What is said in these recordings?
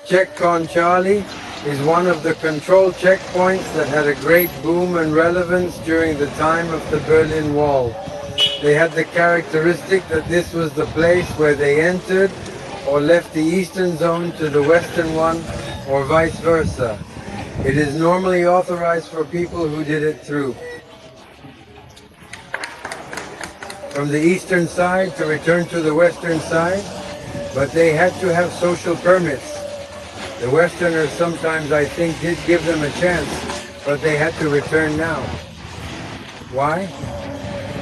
Checkpoint Charlie is one of the control checkpoints that had a great boom and relevance during the time of the Berlin Wall. They had the characteristic that this was the place where they entered or left the eastern zone to the western one, or vice versa. It is normally authorized for people who did it through from the eastern side to return to the western side, but they had to have social permits. The Westerners sometimes, I think, did give them a chance, but they had to return now. Why?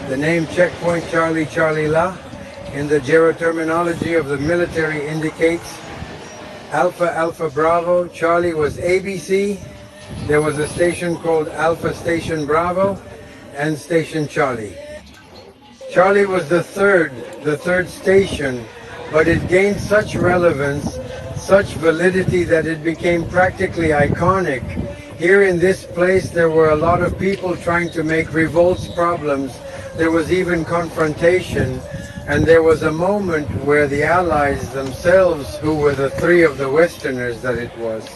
The name Checkpoint Charlie Charlie La in the geo-terminology of the military indicates Alpha Alpha Bravo. Charlie was ABC. There was a station called Alpha Station Bravo and Station Charlie. Charlie was the third station, but it gained such relevance, such validity that it became practically iconic. Here in this place there were a lot of people trying to make revolts problems. There was even confrontation, and there was a moment where the Allies themselves, who were the three of the Westerners that it was,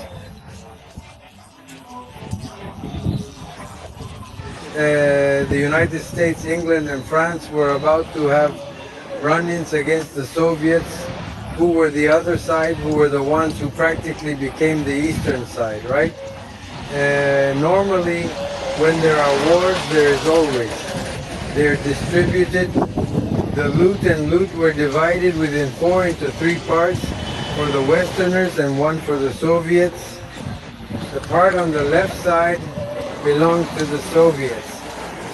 the United States, England and France were about to have run-ins against the Soviets, who were the other side, who were the ones who practically became the eastern side, right? Normally, when there are wars, there is always. They're distributed. The loot were divided within 4 into 3 parts for the Westerners and 1 for the Soviets. The part on the left side belonged to the Soviets.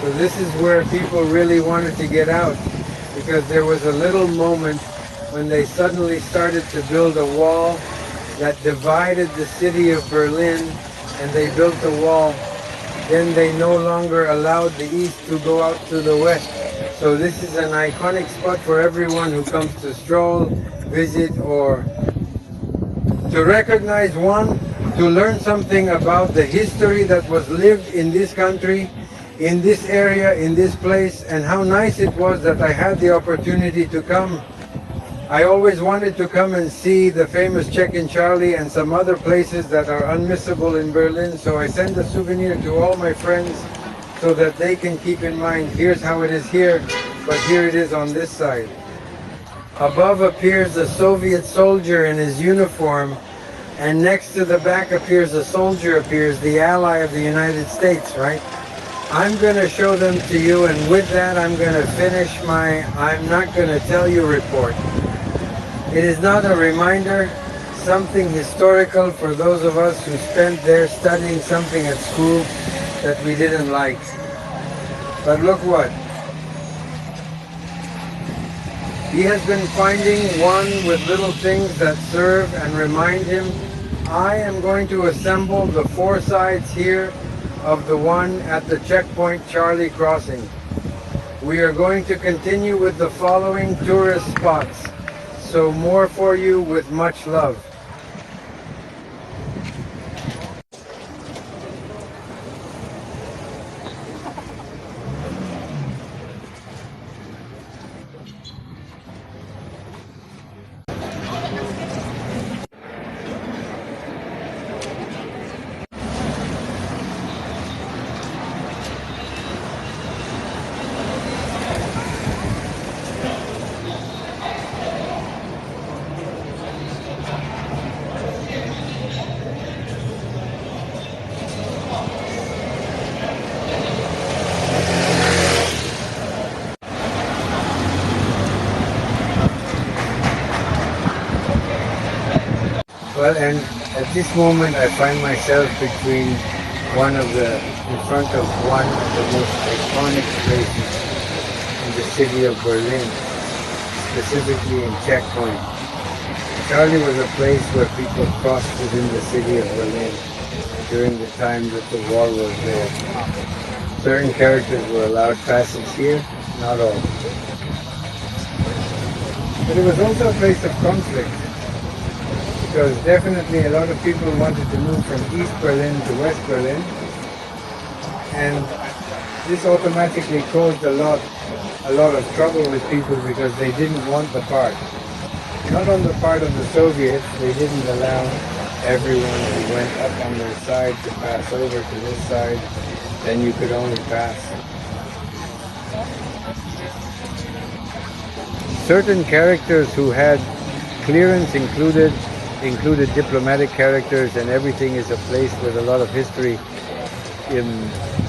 So this is where people really wanted to get out, because there was a little moment when they suddenly started to build a wall that divided the city of Berlin, and they built the wall. Then they no longer allowed the east to go out to the west. So this is an iconic spot for everyone who comes to stroll, visit, or to recognize one, to learn something about the history that was lived in this country, in this area, in this place, and how nice it was that I had the opportunity to come. I always wanted to come and see the famous Check-in Charlie and some other places that are unmissable in Berlin, so I send a souvenir to all my friends so that they can keep in mind, here's how it is here, but here it is on this side. Above appears a Soviet soldier in his uniform, and next to the back appears a soldier, the ally of the United States, right? I'm going to show them to you, and with that I'm going to finish my I'm not going to tell you report. It is not a reminder, something historical for those of us who spent there studying something at school that we didn't like. But look what. He has been finding one with little things that serve and remind him. I am going to assemble the 4 sides here of the one at the Checkpoint Charlie crossing. We are going to continue with the following tourist spots. So more for you with much love. Well, and at this moment I find myself in front of one of the most iconic places in the city of Berlin, specifically in Checkpoint. Charlie was a place where people crossed within the city of Berlin during the time that the wall was there. Certain characters were allowed passage here, not all. But it was also a place of conflict, because definitely a lot of people wanted to move from East Berlin to West Berlin, and this automatically caused a lot of trouble with people because they didn't want the part. Not on the part of the Soviets, they didn't allow everyone who went up on their side to pass over to this side, then you could only pass. Certain characters who had clearance included diplomatic characters, and everything is a place with a lot of history.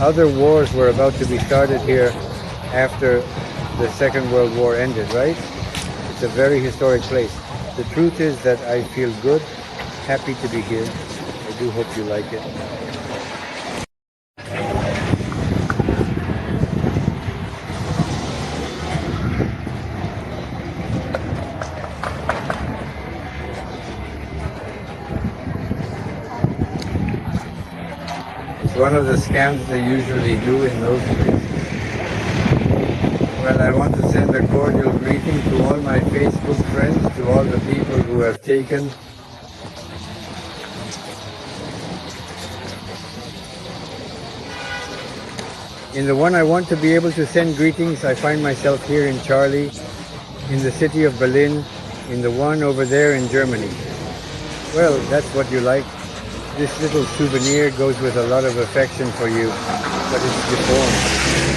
Other wars were about to be started here after the Second World War ended, right? It's a very historic place. The truth is that I feel good, happy to be here. I do hope you like it. One of the scams they usually do in those places. Well, I want to send a cordial greeting to all my Facebook friends, to all the people who have taken in the one I want to be able to send greetings. I find myself here in Charlie, in the city of Berlin, in the one over there in Germany. Well, that's what you like. This little souvenir goes with a lot of affection for you, but it's deformed.